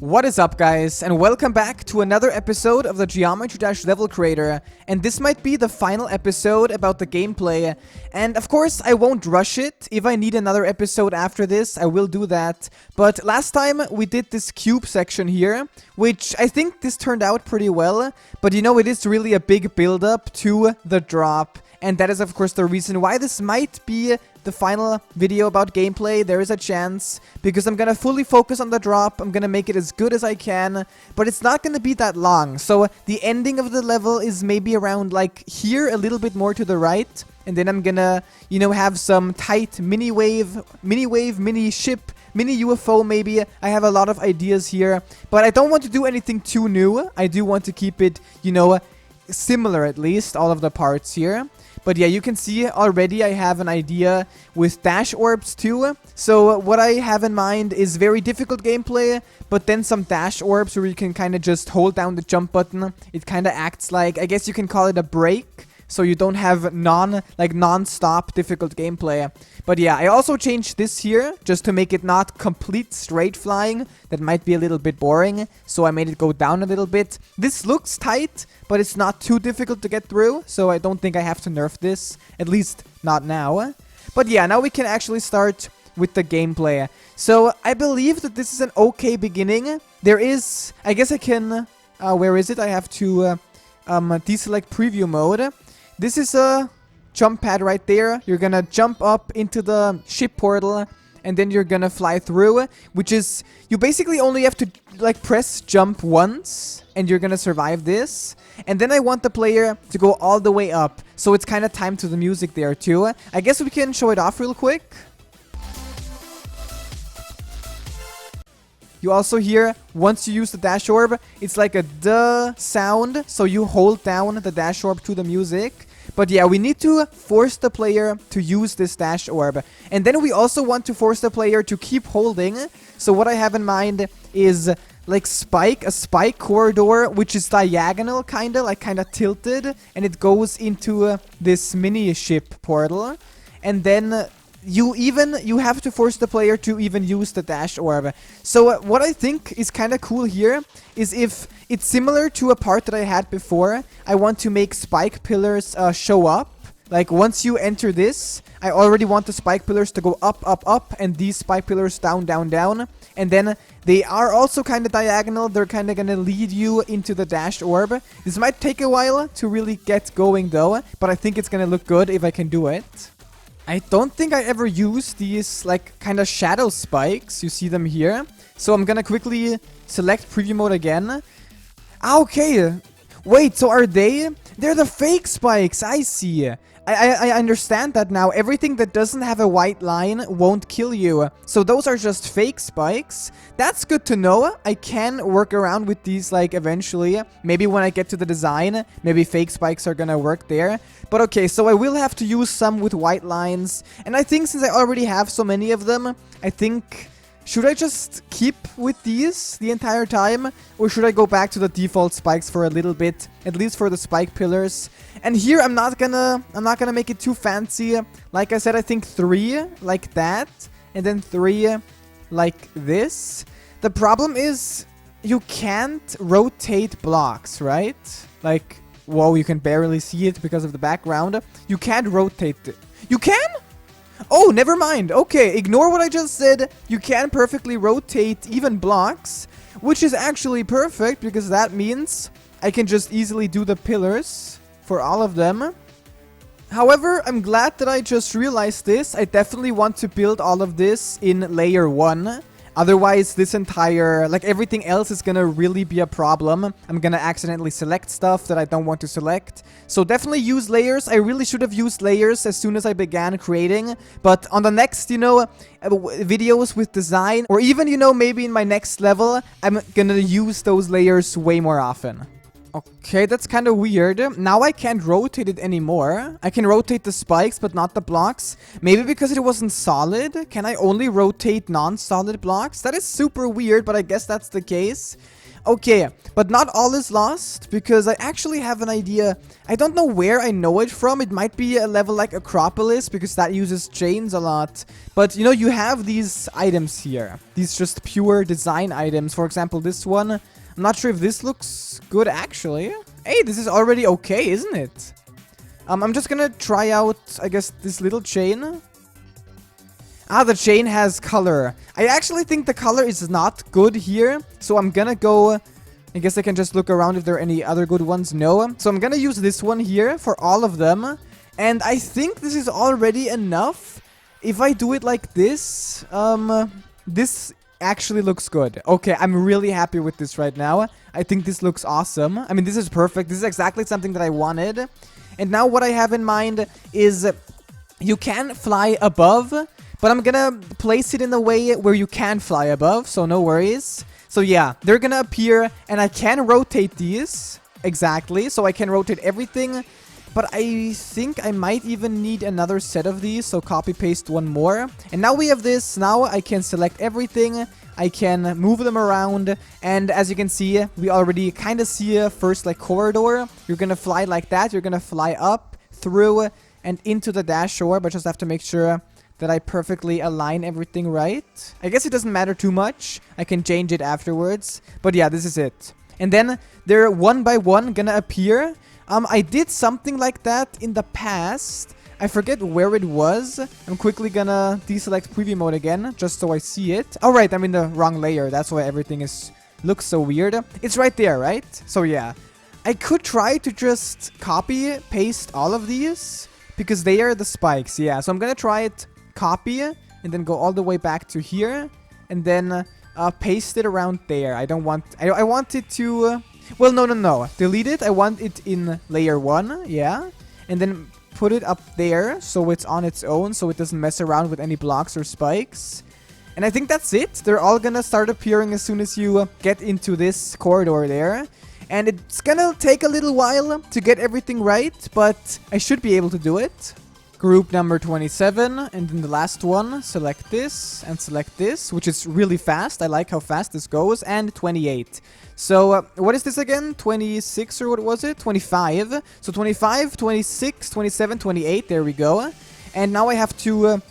What is up, guys, and welcome back to another episode of the Geometry Dash Level Creator. And this might be the final episode about the gameplay. And of course, I won't rush it. If I need another episode after this, I will do that. But last time we did this cube section here, which I think this turned out pretty well. But you know, it is really a big build-up to the drop. And that is, of course, the reason why this might be the final video about gameplay. There is a chance, because I'm gonna fully focus on the drop. I'm gonna make it as good as I can, but it's not gonna be that long. So the ending of the level is maybe around like here, a little bit more to the right. And then I'm gonna, you know, have some tight mini wave, mini ship, mini UFO maybe. I have a lot of ideas here, but I don't want to do anything too new. I do want to keep it, you know, similar at least, all of the parts here. But yeah, you can see already I have an idea with dash orbs too. So what I have in mind is very difficult gameplay, but then some dash orbs where you can kind of just hold down the jump button. It kind of acts like, I guess you can call it a break. So you don't have non-stop difficult gameplay. But yeah, I also changed this here just to make it not complete straight flying. That might be a little bit boring. So I made it go down a little bit. This looks tight, but it's not too difficult to get through. So I don't think I have to nerf this. At least not now. But yeah, now we can actually start with the gameplay. So I believe that this is an okay beginning. There is, I guess I can, where is it? I have to deselect preview mode. This is a jump pad right there. You're gonna jump up into the ship portal, and then you're gonna fly through, which is, you basically only have to like press jump once, and you're gonna survive this. And then I want the player to go all the way up, so it's kind of timed to the music there too. I guess we can show it off real quick. You also hear, once you use the dash orb, it's like a duh sound, so you hold down the dash orb to the music. But yeah, we need to force the player to use this dash orb. And then we also want to force the player to keep holding. So what I have in mind is like a spike corridor, which is diagonal, kind of tilted. And it goes into this mini ship portal. And then you have to force the player to even use the dash orb. So what I think is kind of cool here is, if it's similar to a part that I had before, I want to make spike pillars show up. Like once you enter this, I already want the spike pillars to go up, up, up, and these spike pillars down, down, down. And then they are also kind of diagonal. They're kind of gonna lead you into the dash orb. This might take a while to really get going though, but I think it's gonna look good if I can do it. I don't think I ever used these like kind of shadow spikes. You see them here. So I'm gonna quickly select preview mode again. Okay. Wait, so are they? They're the fake spikes. I see. I understand that now. Everything that doesn't have a white line won't kill you. So those are just fake spikes. That's good to know. I can work around with these like eventually. Maybe when I get to the design, maybe fake spikes are gonna work there. But okay, so I will have to use some with white lines. And I think since I already have so many of them, I think, should I just keep with these the entire time? Or should I go back to the default spikes for a little bit? At least for the spike pillars. And here I'm not gonna make it too fancy. Like I said, I think 3 like that. And then 3 like this. The problem is, you can't rotate blocks, right? Like, whoa, you can barely see it because of the background. You can't rotate it. You can? Oh, never mind. Okay, ignore what I just said. You can perfectly rotate even blocks, which is actually perfect, because that means I can just easily do the pillars for all of them. However, I'm glad that I just realized this. I definitely want to build all of this in layer 1. Otherwise, this entire, like everything else is gonna really be a problem. I'm gonna accidentally select stuff that I don't want to select. So definitely use layers. I really should have used layers as soon as I began creating. But on the next, you know, videos with design, or even, you know, maybe in my next level, I'm gonna use those layers way more often. Okay, that's kind of weird. Now I can't rotate it anymore. I can rotate the spikes, but not the blocks. Maybe because it wasn't solid. Can I only rotate non-solid blocks? That is super weird, but I guess that's the case. Okay, but not all is lost, because I actually have an idea. I don't know where I know it from. It might be a level like Acropolis, because that uses chains a lot. But, you know, you have these items here. These just pure design items. For example, this one. I'm not sure if this looks good, actually. Hey, this is already okay, isn't it? I'm just gonna try out, I guess, this little chain. Ah, the chain has color. I actually think the color is not good here. So I'm gonna go... I guess I can just look around if there are any other good ones. No. So I'm gonna use this one here for all of them. And I think this is already enough. If I do it like this, this actually looks good. Okay, I'm really happy with this right now. I think this looks awesome. I mean, this is perfect. This is exactly something that I wanted. And now what I have in mind is you can fly above, but I'm gonna place it in a way where you can fly above, so no worries. So yeah, they're gonna appear, and I can rotate these. Exactly, so I can rotate everything. But I think I might even need another set of these, so copy-paste one more. And now we have this. Now I can select everything. I can move them around. And as you can see, we already kind of see a first like corridor. You're gonna fly like that. You're gonna fly up, through, and into the dash orb. But just have to make sure that I perfectly align everything right. I guess it doesn't matter too much. I can change it afterwards. But yeah, this is it. And then they're one by one gonna appear. I did something like that in the past. I forget where it was. I'm quickly gonna deselect preview mode again, just so I see it. Oh, right, I'm in the wrong layer. That's why everything looks so weird. It's right there, right? So yeah. I could try to just copy, paste all of these, because they are the spikes, yeah. So I'm gonna try it, copy, and then go all the way back to here, and then paste it around there. I don't want... I want it to... well, no. Delete it. I want it in layer 1, yeah. And then put it up there so it's on its own, so it doesn't mess around with any blocks or spikes. And I think that's it. They're all gonna start appearing as soon as you get into this corridor there. And it's gonna take a little while to get everything right, but I should be able to do it. Group number 27, and then the last one, select this and select this, which is really fast. I like how fast this goes, and 28. So, what is this again? 26 or what was it? 25. So 25, 26, 27, 28, there we go. And now I have to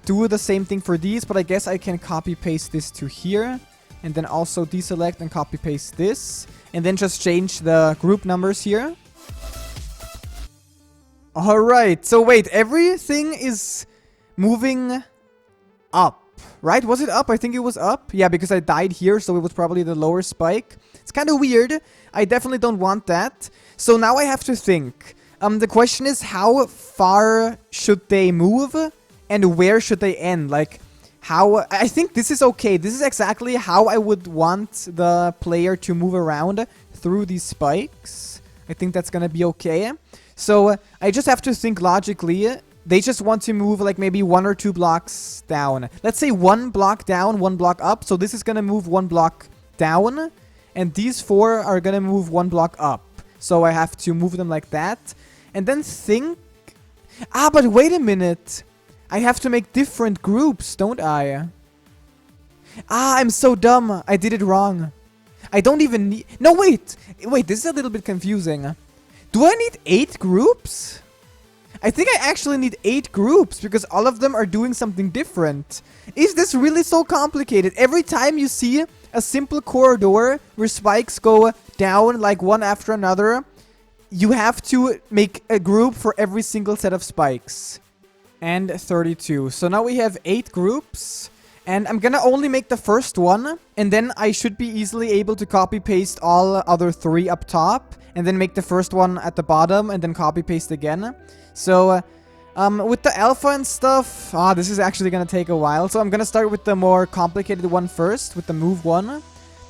do the same thing for these, but I guess I can copy-paste this to here. And then also deselect and copy-paste this. And then just change the group numbers here. Alright, so wait, everything is moving up, right? Was it up? I think it was up. Yeah, because I died here, so it was probably the lower spike. It's kind of weird. I definitely don't want that. So now I have to think. The question is, how far should they move? And where should they end? Like, how... I think this is okay. This is exactly how I would want the player to move around through these spikes. I think that's gonna be okay. So, I just have to think logically. They just want to move like maybe 1 or 2 blocks down. Let's say 1 block down, 1 block up. So, this is going to move 1 block down. And these 4 are going to move 1 block up. So, I have to move them like that. And then think... ah, but wait a minute. I have to make different groups, don't I? Ah, I'm so dumb. I did it wrong. I don't even need... no, wait. Wait, this is a little bit confusing. Do I need 8 groups? I think I actually need 8 groups because all of them are doing something different. Is this really so complicated? Every time you see a simple corridor where spikes go down like one after another, you have to make a group for every single set of spikes. And 32. So now we have 8 groups. And I'm gonna only make the first one. And then I should be easily able to copy-paste all other 3 up top. And then make the first one at the bottom, and then copy-paste again. So, with the alpha and stuff, this is actually gonna take a while. So I'm gonna start with the more complicated one first, with the move one. I'm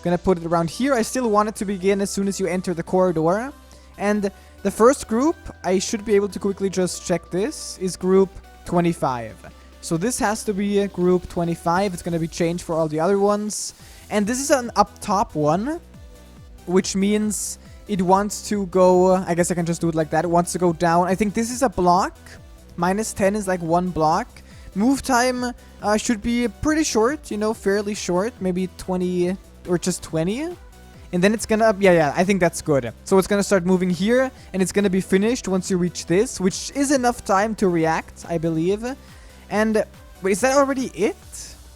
gonna put it around here. I still want it to begin as soon as you enter the corridor. And the first group, I should be able to quickly just check this, is group 25. So this has to be group 25. It's gonna be changed for all the other ones. And this is an up top one, which means... it wants to go... I guess I can just do it like that. It wants to go down. I think this is a block. Minus 10 is like 1 block. Move time should be pretty short. You know, fairly short. Maybe 20 or just 20. And then it's gonna, yeah, I think that's good. So it's gonna start moving here, and it's gonna be finished once you reach this, which is enough time to react, I believe. And, wait, is that already it?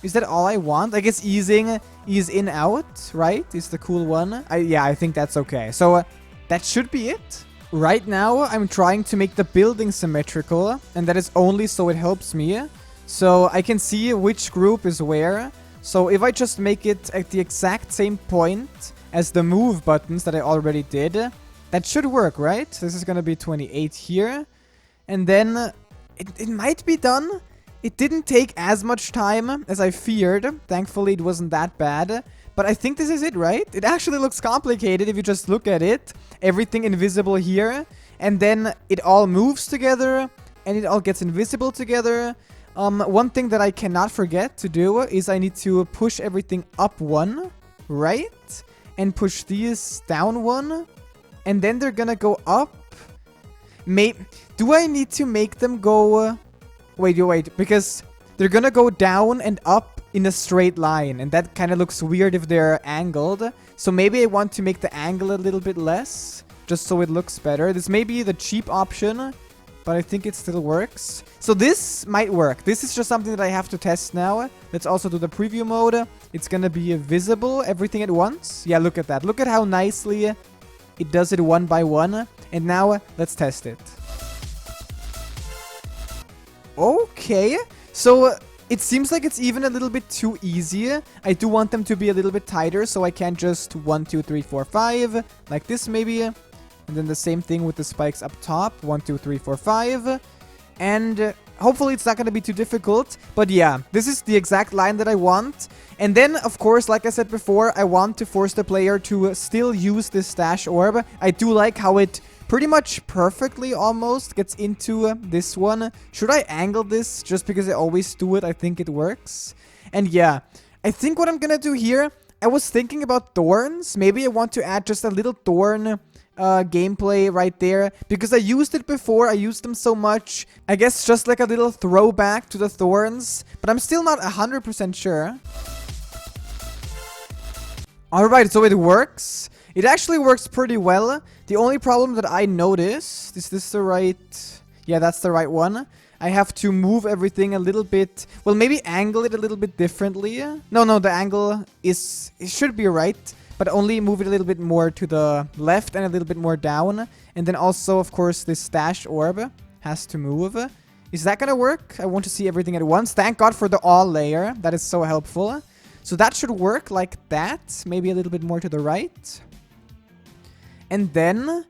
Is that all I want? I guess ease in, out, right? Is the cool one. Yeah, I think that's okay. So, that should be it. Right now, I'm trying to make the building symmetrical, and that is only so it helps me. So, I can see which group is where. So, if I just make it at the exact same point as the move buttons that I already did, that should work, right? This is gonna be 28 here. And then, it might be done. It didn't take as much time as I feared. Thankfully, it wasn't that bad. But I think this is it, right? It actually looks complicated if you just look at it. Everything invisible here. And then it all moves together. And it all gets invisible together. One thing that I cannot forget to do is I need to push everything up one. Right? And push these down one. And then they're gonna go up. Do I need to make them go... Wait, because they're gonna go down and up in a straight line, and that kind of looks weird if they're angled. So maybe I want to make the angle a little bit less, just so it looks better. This may be the cheap option, but I think it still works. So this might work. This is just something that I have to test now. Let's also do the preview mode. It's gonna be visible, everything at once. Yeah, look at that. Look at how nicely it does it one by one. And now, let's test it. Okay, so it seems like it's even a little bit too easy. I do want them to be a little bit tighter, so I can't just 1, 2, 3, 4, 5, like this maybe. And then the same thing with the spikes up top, 1, 2, 3, 4, 5. And hopefully it's not going to be too difficult. But yeah, this is the exact line that I want. And then, of course, like I said before, I want to force the player to still use this stash orb. I do like how it pretty much perfectly almost gets into this one. Should I angle this just because I always do it? I think it works. And yeah, I think what I'm gonna do here, I was thinking about thorns. Maybe I want to add just a little thorn gameplay right there, because I used it before. I used them so much. I guess just like a little throwback to the thorns, but I'm still not 100% sure. Alright, so it works. It actually works pretty well. The only problem that I noticed, is this the right... Yeah, that's the right one. I have to move everything a little bit... Well, maybe angle it a little bit differently. No, the angle is... It should be right, but only move it a little bit more to the left and a little bit more down. And then also, of course, this stash orb has to move. Is that gonna work? I want to see everything at once. Thank God for the all layer. That is so helpful. So that should work like that. Maybe a little bit more to the right. And then,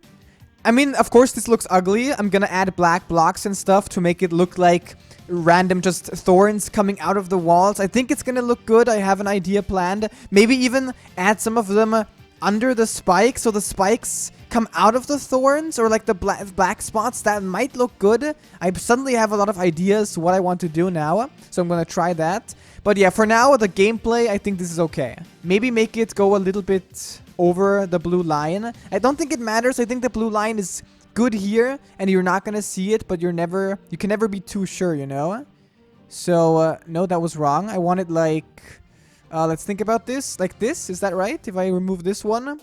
I mean, of course, this looks ugly. I'm gonna add black blocks and stuff to make it look like random just thorns coming out of the walls. I think it's gonna look good. I have an idea planned. Maybe even add some of them under the spikes, so the spikes come out of the thorns, or like the black spots. That might look good. I suddenly have a lot of ideas what I want to do now, so I'm gonna try that. But yeah, for now, the gameplay, I think this is okay. Maybe make it go a little bit over the blue line. I don't think it matters. I think the blue line is good here, and you're not gonna see it, but you can never be too sure, you know? So, no, that was wrong. I want it like, let's think about this. Like this, is that right? If I remove this one?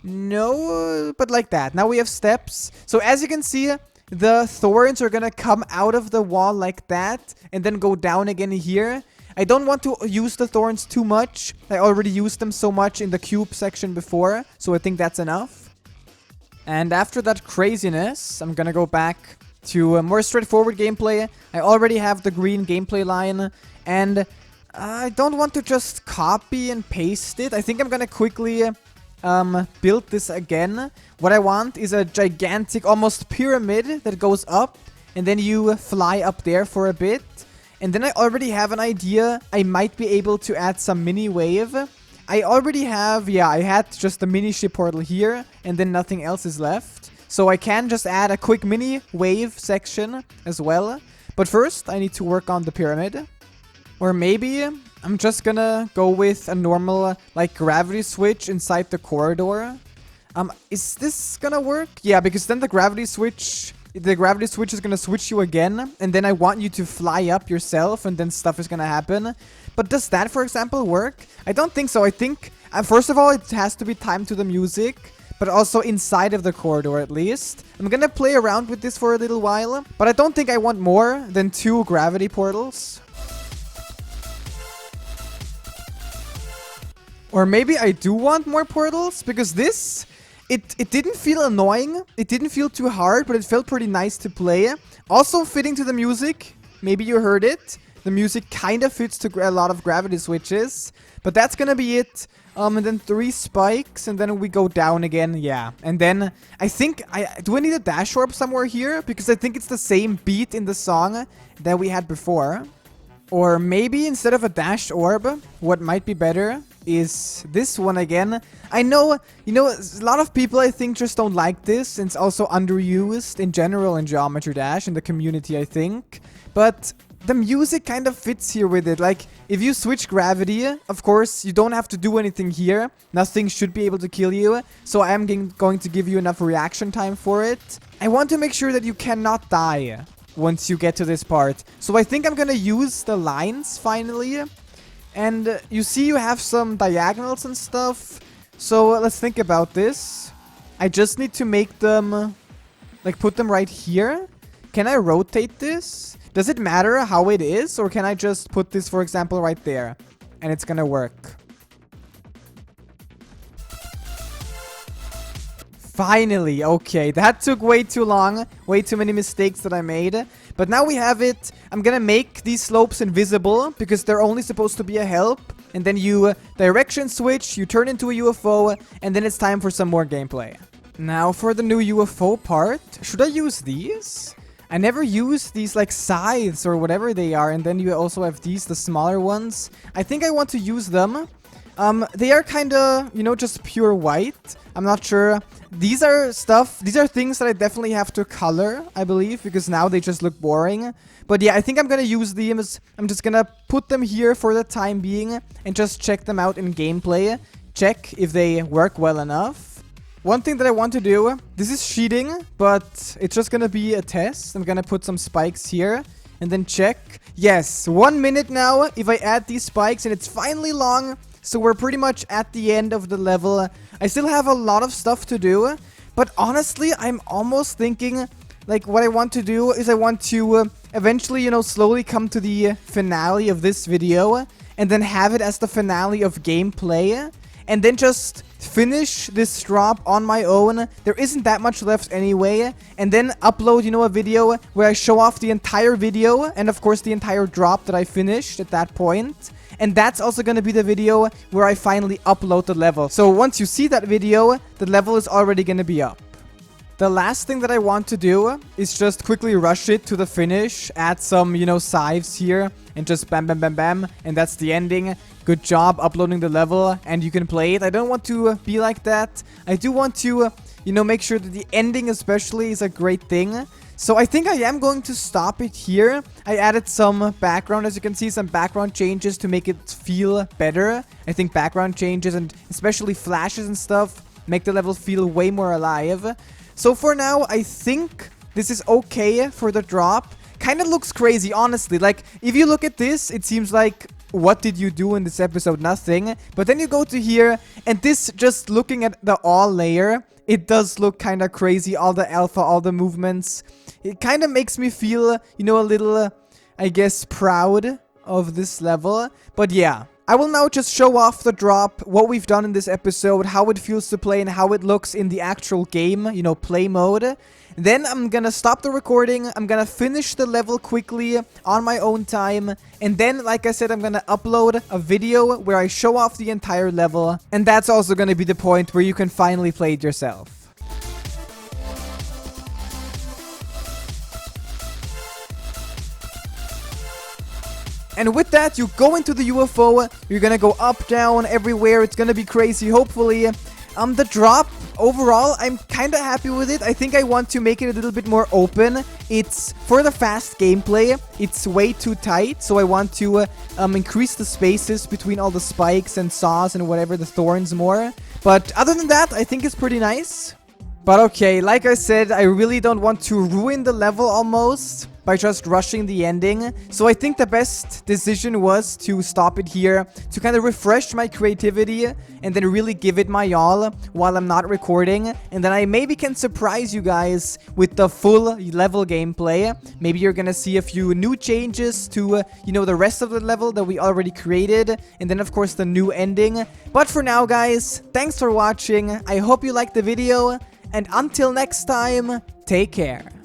No, but like that. Now we have steps. So as you can see, the thorns are gonna come out of the wall like that, and then go down again here. I don't want to use the thorns too much. I already used them so much in the cube section before, so I think that's enough. And after that craziness, I'm gonna go back to a more straightforward gameplay. I already have the green gameplay line, and I don't want to just copy and paste it. I think I'm gonna quickly build this again. What I want is a gigantic, almost pyramid that goes up, and then you fly up there for a bit. And then I already have an idea. I might be able to add some mini wave. I already have, yeah, I had just the mini ship portal here, and then nothing else is left. So I can just add a quick mini wave section as well. But first, I need to work on the pyramid. Or maybe I'm just gonna go with a normal, like, gravity switch inside the corridor. Is this gonna work? Yeah, because then the gravity switch is gonna switch you again, and then I want you to fly up yourself, and then stuff is gonna happen. But does that, for example, work? I don't think so. I think First of all, it has to be timed to the music, but also inside of the corridor at least. I'm gonna play around with this for a little while, but I don't think I want more than 2 gravity portals. Or maybe I do want more portals, because this, it didn't feel annoying. It didn't feel too hard, but it felt pretty nice to play. Also fitting to the music. Maybe you heard it. The music kind of fits to a lot of gravity switches. But that's gonna be it. And then 3 spikes, and then we go down again. Yeah. And then I think do I need a dash orb somewhere here? Because I think it's the same beat in the song that we had before. Or maybe instead of a dash orb, what might be better is this one again. I know, you know, a lot of people I think just don't like this, and it's also underused in general in Geometry Dash in the community, I think. But the music kind of fits here with it. Like, if you switch gravity, of course, you don't have to do anything here. Nothing should be able to kill you. So I am going to give you enough reaction time for it. I want to make sure that you cannot die once you get to this part. So I think I'm gonna use the lines finally. And you see you have some diagonals and stuff. So let's think about this. I just need to make them, like, put them right here. Can I rotate this? Does it matter how it is? Or can I just put this, for example, right there? And it's gonna work. Finally, okay, that took way too long, way too many mistakes that I made. But now we have it. I'm gonna make these slopes invisible because they're only supposed to be a help. And then you direction switch, you turn into a UFO, and then it's time for some more gameplay. Now for the new UFO part, should I use these? I never use these like scythes or whatever they are, and then you also have these, the smaller ones. I think I want to use them. They are kind of, you know, just pure white. I'm not sure. These are things that I definitely have to color, I believe, because now they just look boring. But yeah, I think I'm gonna use these. I'm just gonna put them here for the time being and just check them out in gameplay. Check if they work well enough. One thing that I want to do, this is cheating, but it's just gonna be a test. I'm gonna put some spikes here and then check. Yes, 1 minute now if I add these spikes, and it's finally long. So we're pretty much at the end of the level. I still have a lot of stuff to do, but honestly, I'm almost thinking, like, what I want to do is I want to eventually, you know, slowly come to the finale of this video, and then have it as the finale of gameplay, and then just finish this drop on my own. There isn't that much left anyway, and then upload, you know, a video where I show off the entire video, and of course the entire drop that I finished at that point. And that's also going to be the video where I finally upload the level. So once you see that video, the level is already going to be up. The last thing that I want to do is just quickly rush it to the finish. Add some, you know, scythes here. And just bam, bam, bam, bam. And that's the ending. Good job uploading the level. And you can play it. I don't want to be like that. I do want to, you know, make sure that the ending especially is a great thing. So I think I am going to stop it here. I added some background, as you can see, some background changes to make it feel better. I think background changes and especially flashes and stuff make the level feel way more alive. So for now, I think this is okay for the drop. Kind of looks crazy, honestly. Like, if you look at this, it seems like, what did you do in this episode? Nothing. But then you go to here, and this, just looking at the all layer, it does look kind of crazy. All the alpha, all the movements. It kind of makes me feel, you know, a little, I guess, proud of this level. But yeah, I will now just show off the drop, what we've done in this episode, how it feels to play, and how it looks in the actual game, you know, play mode. Then I'm gonna stop the recording, I'm gonna finish the level quickly on my own time, and then, like I said, I'm gonna upload a video where I show off the entire level, and that's also gonna be the point where you can finally play it yourself. And with that, you go into the UFO, you're gonna go up, down, everywhere, it's gonna be crazy, hopefully. The drop, overall, I'm kinda happy with it. I think I want to make it a little bit more open. It's, for the fast gameplay, it's way too tight, so I want to increase the spaces between all the spikes and saws and whatever, the thorns more. But other than that, I think it's pretty nice. But okay, like I said, I really don't want to ruin the level almost. by just rushing the ending. So I think the best decision was to stop it here, to kind of refresh my creativity and then really give it my all while I'm not recording. And then I maybe can surprise you guys with the full level gameplay. Maybe you're gonna see a few new changes to, you know, the rest of the level that we already created. And then, of course, the new ending. But for now, guys, thanks for watching. I hope you liked the video. And until next time, take care.